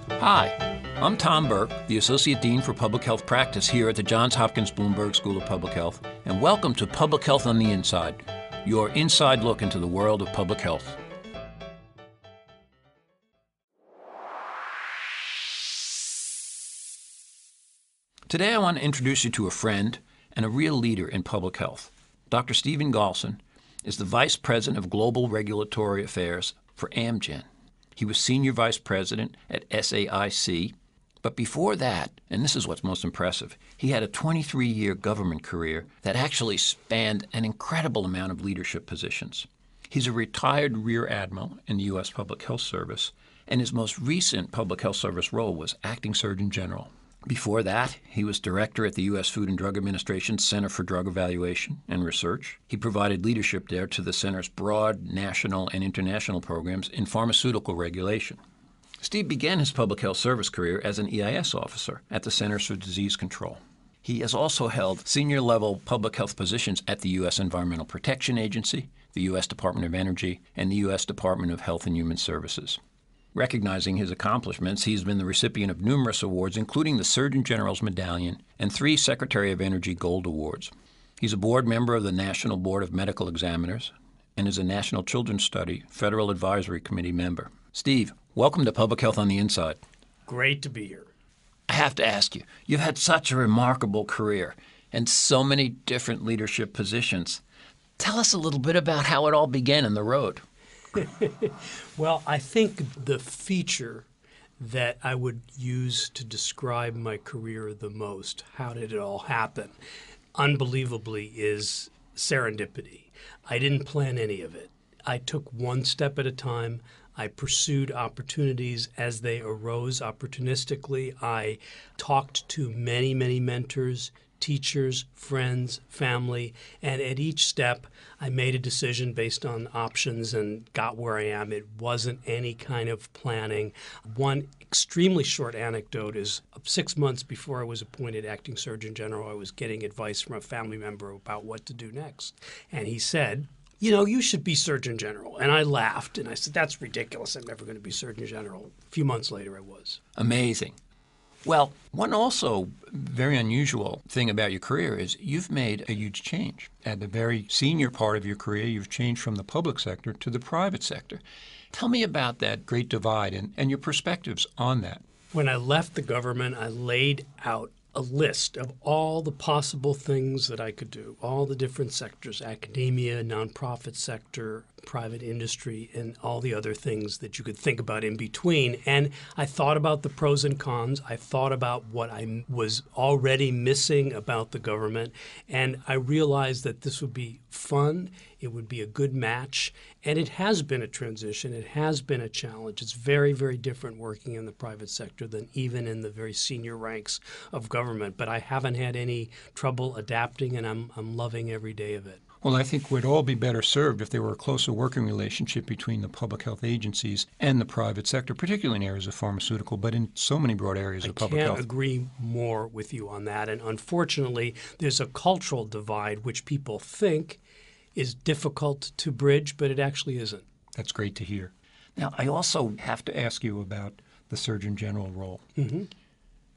Hi, I'm Tom Burke, the Associate Dean for Public Health Practice here at the Johns Hopkins Bloomberg School of Public Health, and welcome to Public Health on the Inside, your inside look into the world of public health. Today I want to introduce you to a friend and a real leader in public health. Dr. Stephen Galson is the Vice President of Global Regulatory Affairs for Amgen. He was Senior Vice President at SAIC, but before that, and this is what's most impressive, he had a 23-year government career that actually spanned an incredible amount of leadership positions. He's a retired Rear Admiral in the U.S. Public Health Service, and his most recent Public Health Service role was Acting Surgeon General. Before that, he was director at the U.S. Food and Drug Administration's Center for Drug Evaluation and Research. He provided leadership there to the center's broad national and international programs in pharmaceutical regulation. Steve began his public health service career as an EIS officer at the Centers for Disease Control. He has also held senior-level public health positions at the U.S. Environmental Protection Agency, the U.S. Department of Energy, and the U.S. Department of Health and Human Services. Recognizing his accomplishments, he's been the recipient of numerous awards, including the Surgeon General's Medallion and 3 Secretary of Energy Gold Awards. He's a board member of the National Board of Medical Examiners and is a National Children's Study Federal Advisory Committee member. Steve, welcome to Public Health on the Inside. Great to be here. I have to ask you, you've had such a remarkable career and so many different leadership positions. Tell us a little bit about how it all began in the road. Well, I think the feature that I would use to describe my career the most, how did it all happen, unbelievably, is serendipity. I didn't plan any of it. I took one step at a time. I pursued opportunities as they arose opportunistically. I talked to many, many mentors, teachers, friends, family, and at each step I made a decision based on options and got where I am. It wasn't any kind of planning. One extremely short anecdote is 6 months before I was appointed Acting Surgeon General, I was getting advice from a family member about what to do next. And he said, you should be Surgeon General. And I laughed and I said, that's ridiculous. I'm never going to be Surgeon General. A few months later I was. Amazing. Well, one also very unusual thing about your career is you've made a huge change. At the very senior part of your career, you've changed from the public sector to the private sector. Tell me about that great divide and your perspectives on that. When I left the government, I laid out a list of all the possible things that I could do, all the different sectors, academia, nonprofit sector, private industry, and all the other things that you could think about in between. And I thought about the pros and cons. I thought about what I was already missing about the government. And I realized that this would be fun. It would be a good match. And it has been a transition. It has been a challenge. It's very, very different working in the private sector than even in the very senior ranks of government. But I haven't had any trouble adapting, and I'm loving every day of it. Well, I think we'd all be better served if there were a closer working relationship between the public health agencies and the private sector, particularly in areas of pharmaceutical, but in so many broad areas of public health. I can't agree more with you on that. And unfortunately, there's a cultural divide which people think is difficult to bridge, but it actually isn't. That's great to hear. Now, I also have to ask you about the Surgeon General role. Mm-hmm.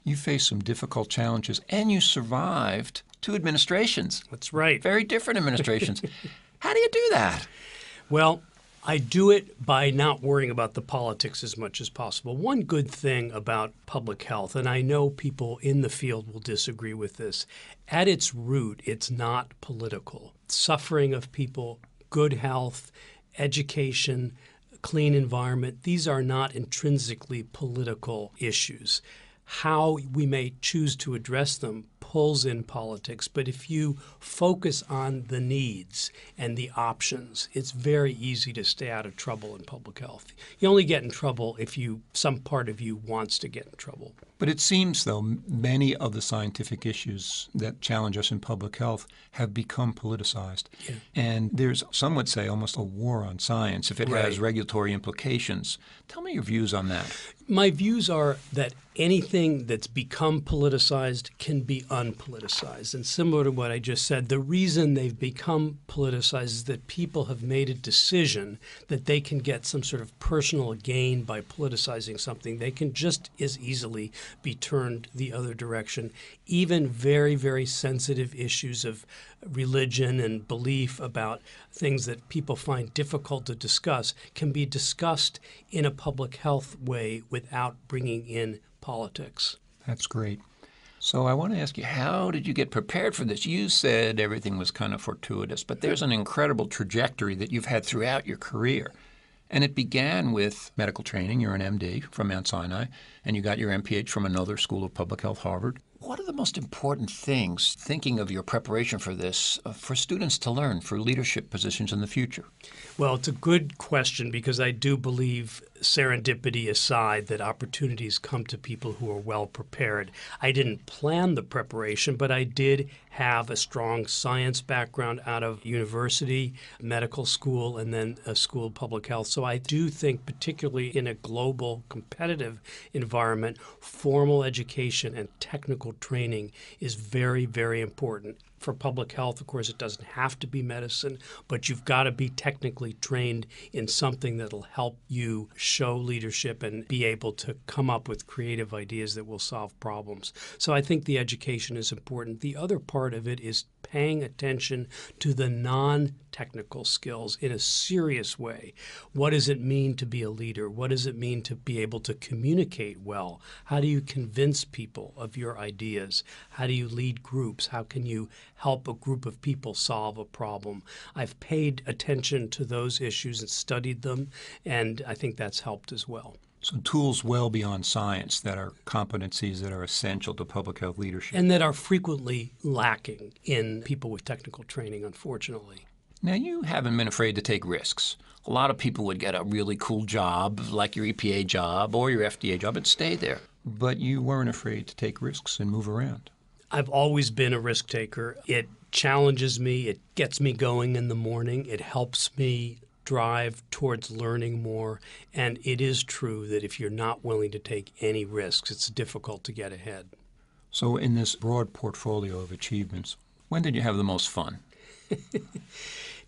You faced some difficult challenges, and you survived 2 administrations. That's right. Very different administrations. How do you do that? Well, I do it by not worrying about the politics as much as possible. One good thing about public health, and I know people in the field will disagree with this, at its root, it's not political. Suffering of people, good health, education, clean environment, these are not intrinsically political issues. How we may choose to address them pulls in politics, but if you focus on the needs and the options, it's very easy to stay out of trouble in public health. You only get in trouble if some part of you wants to get in trouble. But it seems, though, many of the scientific issues that challenge us in public health have become politicized. Yeah. And there's, some would say, almost a war on science if it has regulatory implications. Tell me your views on that. My views are that anything that's become politicized can be unpoliticized. And similar to what I just said, the reason they've become politicized is that people have made a decision that they can get some sort of personal gain by politicizing something. They can just as easily be turned the other direction. Even very, very sensitive issues of religion and belief about things that people find difficult to discuss can be discussed in a public health way without bringing in politics. That's great. So I want to ask you, how did you get prepared for this? You said everything was kind of fortuitous, but there's an incredible trajectory that you've had throughout your career. And it began with medical training. You're an MD from Mount Sinai, and you got your MPH from another school of public health, Harvard. What are the most important things, thinking of your preparation for this, for students to learn for leadership positions in the future? Well, it's a good question because I do believe, serendipity aside, that opportunities come to people who are well prepared. I didn't plan the preparation, but I did have a strong science background out of university, medical school, and then a school of public health. So I do think, particularly in a global competitive environment, formal education and technical training is very, very important. For public health, of course, it doesn't have to be medicine, but you've got to be technically trained in something that'll help you show leadership and be able to come up with creative ideas that will solve problems. So I think the education is important. The other part of it is paying attention to the non-technical skills in a serious way. What does it mean to be a leader? What does it mean to be able to communicate well? How do you convince people of your ideas? How do you lead groups? How can you help a group of people solve a problem? I've paid attention to those issues and studied them, and I think that's helped as well. So tools well beyond science that are competencies that are essential to public health leadership. And that are frequently lacking in people with technical training, unfortunately. Now, you haven't been afraid to take risks. A lot of people would get a really cool job, like your EPA job or your FDA job, and stay there. But you weren't afraid to take risks and move around. I've always been a risk taker. It challenges me. It gets me going in the morning. It helps me drive towards learning more. And it is true that if you're not willing to take any risks, it's difficult to get ahead. So in this broad portfolio of achievements, When did you have the most fun?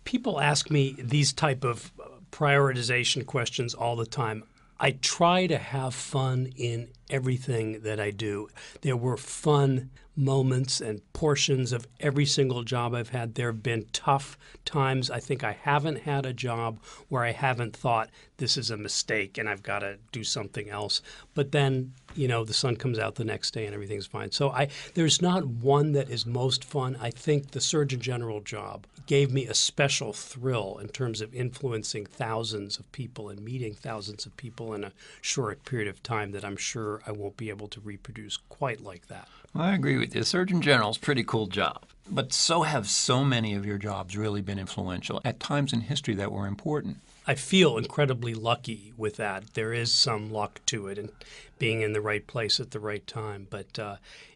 People ask me these type of prioritization questions all the time. I try to have fun in everything that I do. There were fun moments and portions of every single job I've had. There have been tough times. I think I haven't had a job where I haven't thought this is a mistake and I've got to do something else. But then, the sun comes out the next day and everything's fine. So there's not one that is most fun. I think the Surgeon General job gave me a special thrill in terms of influencing thousands of people and meeting thousands of people in a short period of time that I'm sure I won't be able to reproduce quite like that. I agree with you. Surgeon General's a pretty cool job. But so have so many of your jobs really been influential at times in history that were important. I feel incredibly lucky with that. There is some luck to it and being in the right place at the right time. But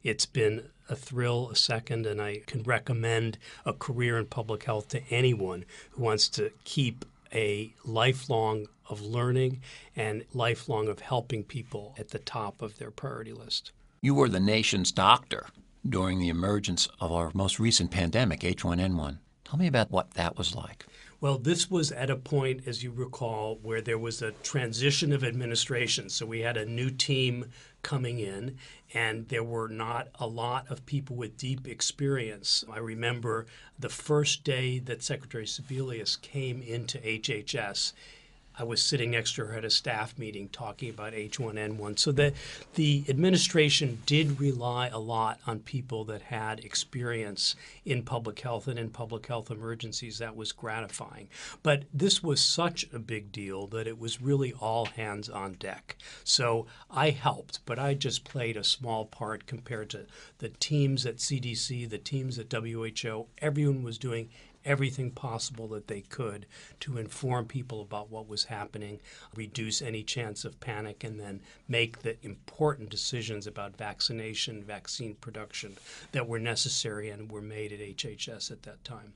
it's been a thrill, a second, and I can recommend a career in public health to anyone who wants to keep a lifelong of learning and lifelong of helping people at the top of their priority list. You were the nation's doctor during the emergence of our most recent pandemic, H1N1. Tell me about what that was like. Well, this was at a point, as you recall, where there was a transition of administration. So we had a new team coming in, and there were not a lot of people with deep experience. I remember the first day that Secretary Sebelius came into HHS, I was sitting next to her at a staff meeting talking about H1N1. So the administration did rely a lot on people that had experience in public health and in public health emergencies. That was gratifying. But this was such a big deal that it was really all hands on deck. So I helped, but I just played a small part compared to the teams at CDC, the teams at WHO. Everyone was doing everything possible that they could to inform people about what was happening, reduce any chance of panic, and then make the important decisions about vaccination, vaccine production that were necessary and were made at HHS at that time.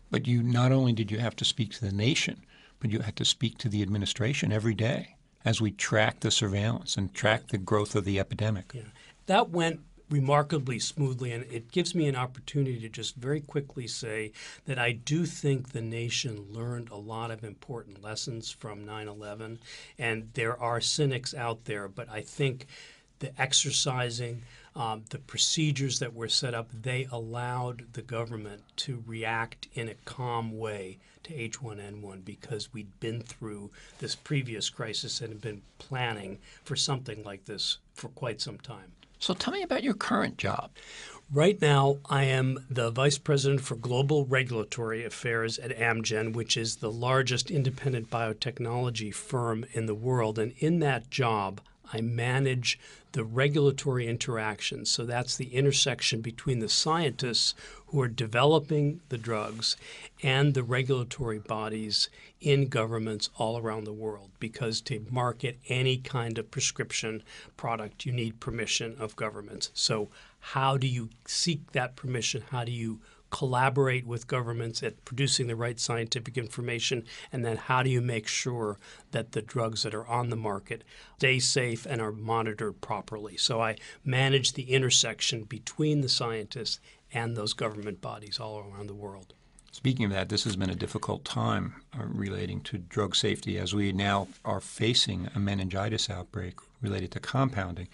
But you not only did you have to speak to the nation, but you had to speak to the administration every day as we track the surveillance and track the growth of the epidemic. Yeah. That went remarkably smoothly, and it gives me an opportunity to just very quickly say that I do think the nation learned a lot of important lessons from 9/11, and there are cynics out there, but I think the exercising, the procedures that were set up, they allowed the government to react in a calm way to H1N1 because we'd been through this previous crisis and had been planning for something like this for quite some time. So tell me about your current job. Right now, I am the Vice President for Global Regulatory Affairs at Amgen, which is the largest independent biotechnology firm in the world. And in that job, I manage the regulatory interactions. So that's the intersection between the scientists who are developing the drugs and the regulatory bodies in governments all around the world. Because to market any kind of prescription product, you need permission of governments. So how do you seek that permission? How do you collaborate with governments at producing the right scientific information, and then how do you make sure that the drugs that are on the market stay safe and are monitored properly? So I manage the intersection between the scientists and those government bodies all around the world. Speaking of that, this has been a difficult time relating to drug safety as we now are facing a meningitis outbreak related to compounding.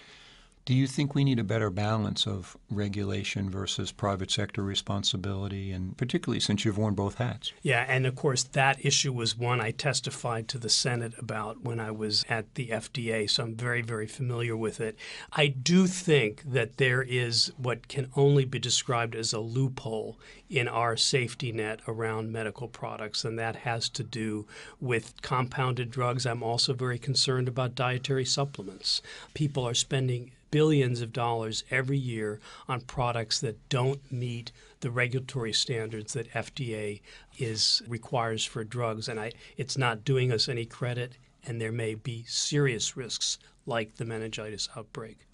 Do you think we need a better balance of regulation versus private sector responsibility, and particularly since you've worn both hats? Yeah, and of course that issue was one I testified to the Senate about when I was at the FDA, so I'm very, very familiar with it. I do think that there is what can only be described as a loophole in our safety net around medical products, and that has to do with compounded drugs. I'm also very concerned about dietary supplements. People are spending billions of dollars every year on products that don't meet the regulatory standards that FDA requires for drugs, and it's not doing us any credit, and there may be serious risks like the meningitis outbreak.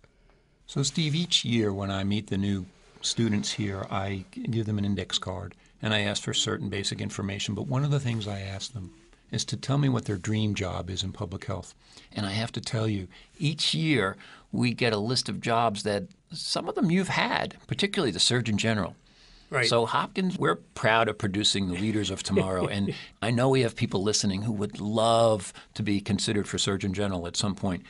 So, Steve, each year when I meet the new students here, I give them an index card, and I ask for certain basic information, but one of the things I ask them is to tell me what their dream job is in public health. And I have to tell you, each year we get a list of jobs that some of them you've had, particularly the Surgeon General. Right. So Hopkins, we're proud of producing the leaders of tomorrow. And I know we have people listening who would love to be considered for Surgeon General at some point.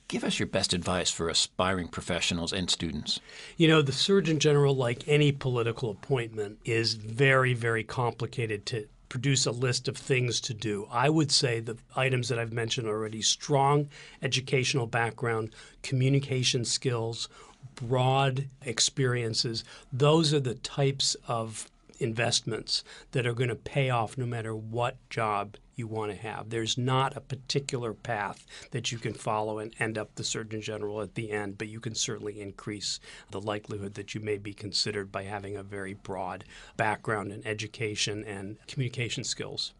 Give us your best advice for aspiring professionals and students. You know, the Surgeon General, like any political appointment, is very, very complicated to produce a list of things to do. I would say the items that I've mentioned already: strong educational background, communication skills, broad experiences. Those are the types of investments that are going to pay off no matter what job you want to have. There's not a particular path that you can follow and end up the Surgeon General at the end, but you can certainly increase the likelihood that you may be considered by having a very broad background in education and communication skills.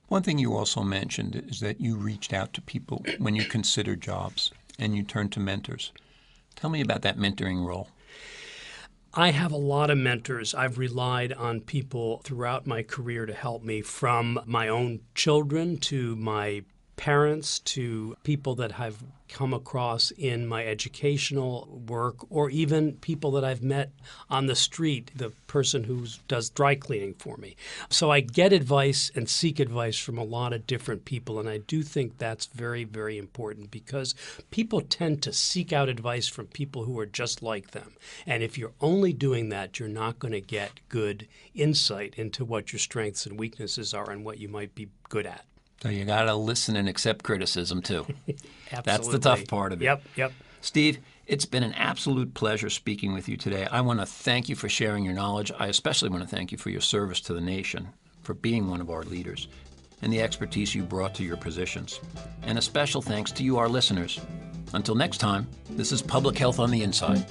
One thing you also mentioned is that you reached out to people when you considered jobs and you turned to mentors. Tell me about that mentoring role. I have a lot of mentors. I've relied on people throughout my career to help me, from my own children to my parents to people that I've come across in my educational work, or even people that I've met on the street, the person who does dry cleaning for me. So I get advice and seek advice from a lot of different people, and I do think that's very, very important because people tend to seek out advice from people who are just like them. And if you're only doing that, you're not going to get good insight into what your strengths and weaknesses are and what you might be good at. So you got to listen and accept criticism, too. Absolutely. That's the tough part of it. Yep. Steve, it's been an absolute pleasure speaking with you today. I want to thank you for sharing your knowledge. I especially want to thank you for your service to the nation, for being one of our leaders, and the expertise you brought to your positions. And a special thanks to you, our listeners. Until next time, this is Public Health on the Inside.